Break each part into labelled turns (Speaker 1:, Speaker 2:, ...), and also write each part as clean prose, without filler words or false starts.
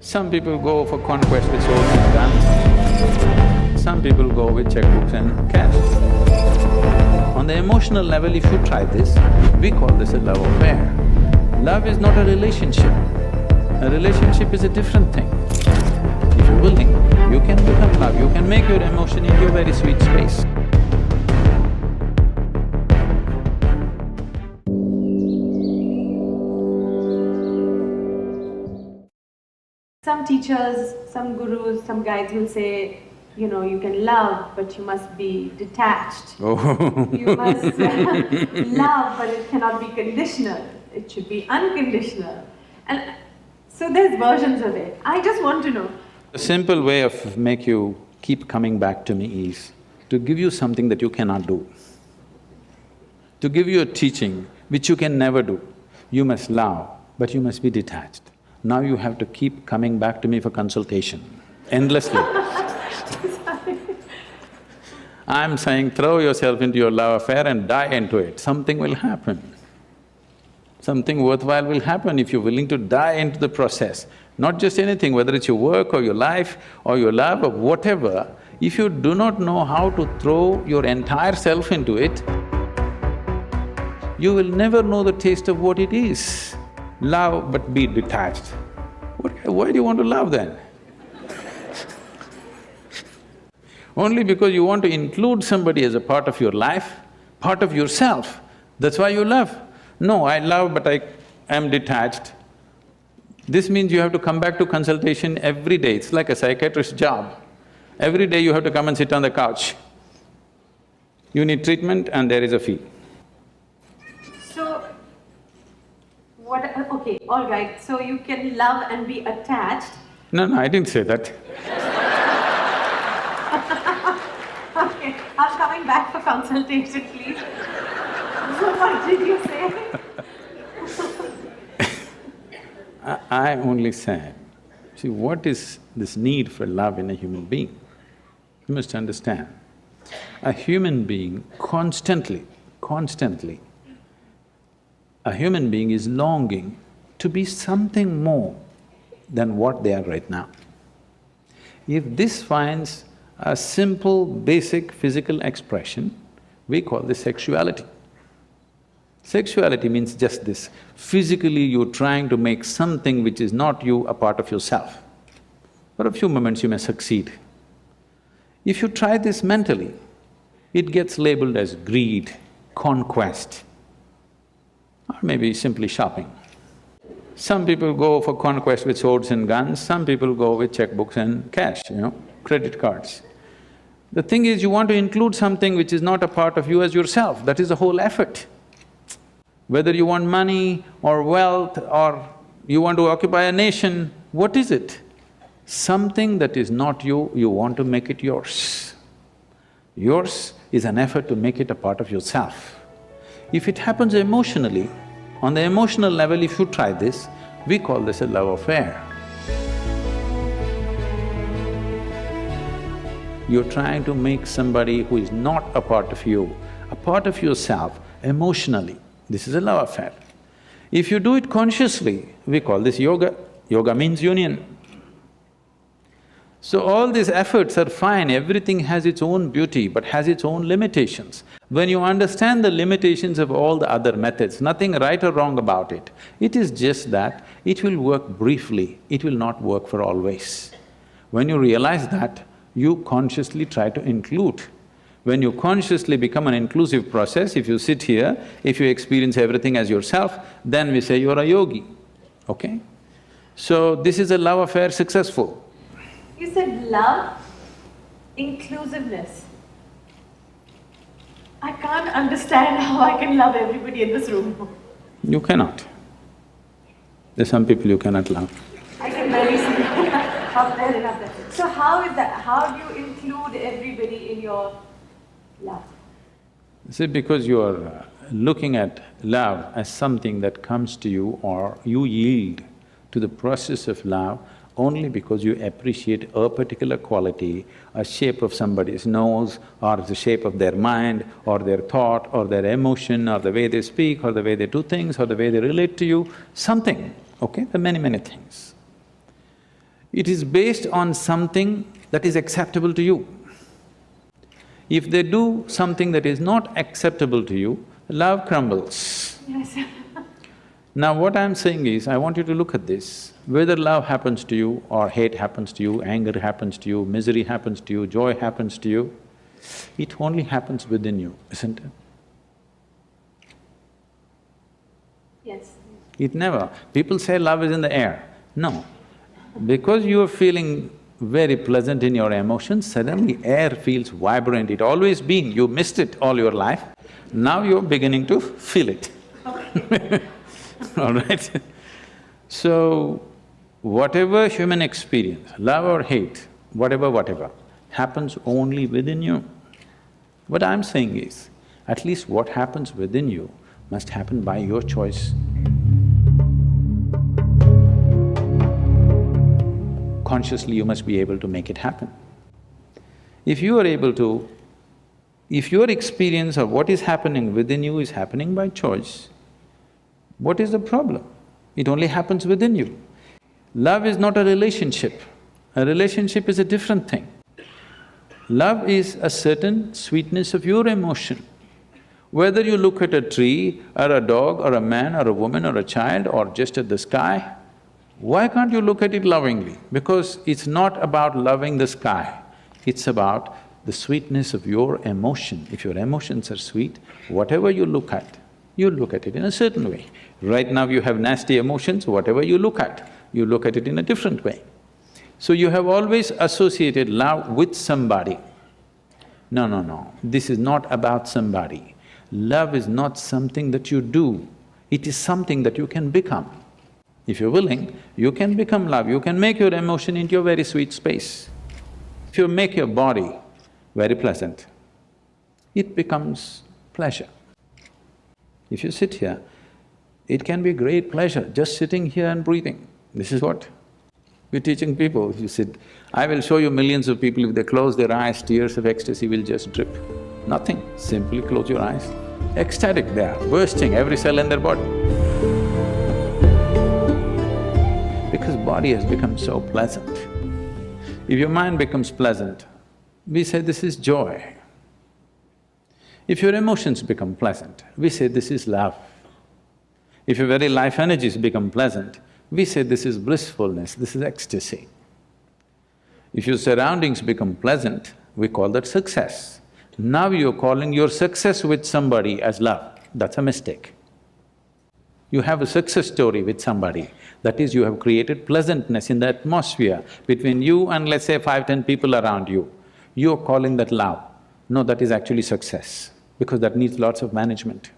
Speaker 1: Some people go for conquest with swords and guns. Some people go with checkbooks and cash. On the emotional level, if you try this, we call this a love affair. Love is not a relationship. A relationship is a different thing. If you're willing, you can become love, you can make your emotion into a very sweet space.
Speaker 2: Some teachers, some gurus, some guides will say, you know, you can love, but you must be detached.
Speaker 1: Oh.
Speaker 2: You must love, but it cannot be conditional. It should be unconditional. And so there's versions of it. I just want to know.
Speaker 1: A simple way of make you keep coming back to me is to give you something that you cannot do. To give you a teaching which you can never do. You must love, but you must be detached. Now you have to keep coming back to me for consultation, endlessly. I'm saying throw yourself into your love affair and die into it, something will happen. Something worthwhile will happen if you're willing to die into the process. Not just anything, whether it's your work or your life or your love or whatever, if you do not know how to throw your entire self into it, you will never know the taste of what it is. Love but be detached. Why do you want to love then? Only because you want to include somebody as a part of your life, part of yourself, that's why you love. No, I love but I am detached. This means you have to come back to consultation every day, it's like a psychiatrist's job. Every day you have to come and sit on the couch. You need treatment and there is a fee.
Speaker 2: Okay, all right, so you can love and be attached.
Speaker 1: No, I didn't say that.
Speaker 2: Okay, I'm coming back for consultation, please. So what did you say?
Speaker 1: I only said, see, what is this need for love in a human being? You must understand, a human being constantly, a human being is longing to be something more than what they are right now. If this finds a simple, basic physical expression, we call this sexuality. Sexuality means just this, physically you're trying to make something which is not you a part of yourself. For a few moments you may succeed. If you try this mentally, it gets labeled as greed, conquest, or maybe simply shopping. Some people go for conquest with swords and guns, some people go with checkbooks and cash, credit cards. The thing is, you want to include something which is not a part of you as yourself, that is the whole effort. Whether you want money or wealth or you want to occupy a nation, what is it? Something that is not you, you want to make it yours. Yours is an effort to make it a part of yourself. If it happens emotionally, on the emotional level if you try this, we call this a love affair. You're trying to make somebody who is not a part of you, a part of yourself emotionally. This is a love affair. If you do it consciously, we call this yoga. Yoga means union. So all these efforts are fine, everything has its own beauty but has its own limitations. When you understand the limitations of all the other methods, nothing right or wrong about it, it is just that it will work briefly, it will not work for always. When you realize that, you consciously try to include. When you consciously become an inclusive process, if you sit here, if you experience everything as yourself, then we say you're a yogi, okay? So this is a love affair successful.
Speaker 2: You said love, inclusiveness. I can't understand how I can love everybody in this room.
Speaker 1: You cannot. There's some people you cannot love.
Speaker 2: I can barely see up there and up there. So how is that? How do you include everybody in your love?
Speaker 1: See, because you are looking at love as something that comes to you or you yield to the process of love only because you appreciate a particular quality, a shape of somebody's nose or the shape of their mind or their thought or their emotion or the way they speak or the way they do things or the way they relate to you, something, okay? There are many things. It is based on something that is acceptable to you. If they do something that is not acceptable to you, love crumbles.
Speaker 2: Yes.
Speaker 1: Now what I'm saying is, I want you to look at this. Whether love happens to you or hate happens to you, anger happens to you, misery happens to you, joy happens to you, it only happens within you, isn't it?
Speaker 2: Yes.
Speaker 1: It never… People say love is in the air. No. Because you are feeling very pleasant in your emotions, suddenly air feels vibrant. It always been, you missed it all your life, now you're beginning to feel it. All right? So, whatever human experience, love or hate, whatever, happens only within you. What I'm saying is, at least what happens within you must happen by your choice. Consciously you must be able to make it happen. If you are able to… if your experience of what is happening within you is happening by choice, what is the problem? It only happens within you. Love is not a relationship. A relationship is a different thing. Love is a certain sweetness of your emotion. Whether you look at a tree, or a dog, or a man, or a woman, or a child, or just at the sky, why can't you look at it lovingly? Because it's not about loving the sky, it's about the sweetness of your emotion. If your emotions are sweet, whatever you look at it in a certain way. Right now you have nasty emotions, whatever you look at it in a different way. So you have always associated love with somebody. No, this is not about somebody. Love is not something that you do, it is something that you can become. If you're willing, you can become love, you can make your emotion into a very sweet space. If you make your body very pleasant, it becomes pleasure. If you sit here, it can be great pleasure just sitting here and breathing. This is what we're teaching people. If you sit… I will show you millions of people, if they close their eyes, tears of ecstasy will just drip. Nothing, simply close your eyes. Ecstatic they are, bursting every cell in their body. Because body has become so pleasant. If your mind becomes pleasant, we say this is joy. If your emotions become pleasant, we say this is love. If your very life energies become pleasant, we say this is blissfulness, this is ecstasy. If your surroundings become pleasant, we call that success. Now you're calling your success with somebody as love, that's a mistake. You have a success story with somebody, that is, you have created pleasantness in the atmosphere between you and let's say 5–10 people around you. You're calling that love. No, that is actually success, because that needs lots of management.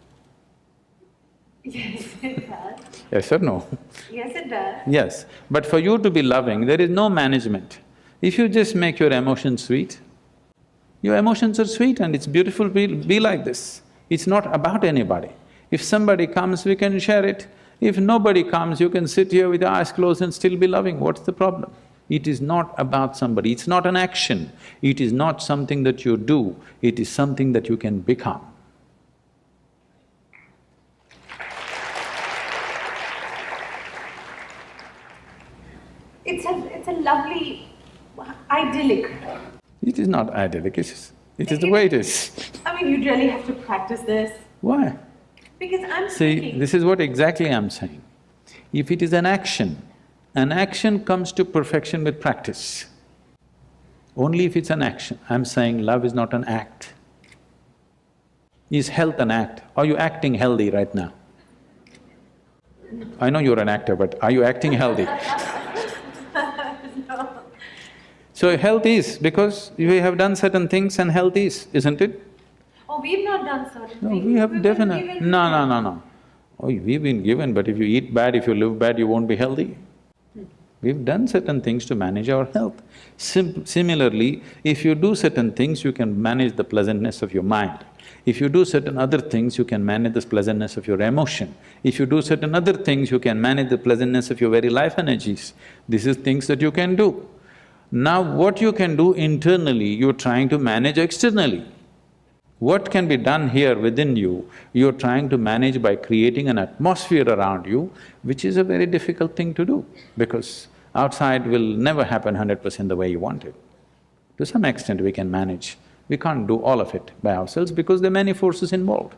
Speaker 2: Yes, it does.
Speaker 1: Yes or no?
Speaker 2: Yes, it does.
Speaker 1: Yes, but for you to be loving, there is no management. If you just make your emotions sweet, your emotions are sweet and it's beautiful, be like this. It's not about anybody. If somebody comes, we can share it. If nobody comes, you can sit here with your eyes closed and still be loving. What's the problem? It is not about somebody, it's not an action. It is not something that you do, it is something that you can become.
Speaker 2: It's a lovely, idyllic.
Speaker 1: It is not idyllic, it is the way it is.
Speaker 2: I mean, you really have to practice this.
Speaker 1: Why?
Speaker 2: Because I'm
Speaker 1: See,
Speaker 2: thinking…
Speaker 1: this is what exactly I'm saying. If it is an action comes to perfection with practice. Only if it's an action. I'm saying love is not an act. Is health an act? Are you acting healthy right now? I know you're an actor, but are you acting healthy?
Speaker 2: No.
Speaker 1: So health is, because we have done certain things and health is, isn't it?
Speaker 2: Oh, we've not done certain
Speaker 1: No,
Speaker 2: things.
Speaker 1: we have
Speaker 2: We've
Speaker 1: definitely…
Speaker 2: been given…
Speaker 1: No. Oh, we've been given, but if you eat bad, if you live bad, you won't be healthy. We've done certain things to manage our health. Similarly, if you do certain things, you can manage the pleasantness of your mind. If you do certain other things, you can manage the pleasantness of your emotion. If you do certain other things, you can manage the pleasantness of your very life energies. This is things that you can do. Now, what you can do internally, you're trying to manage externally. What can be done here within you, you're trying to manage by creating an atmosphere around you, which is a very difficult thing to do, because Outside will never happen 100% the way you want it. To some extent we can manage. We can't do all of it by ourselves because there are many forces involved.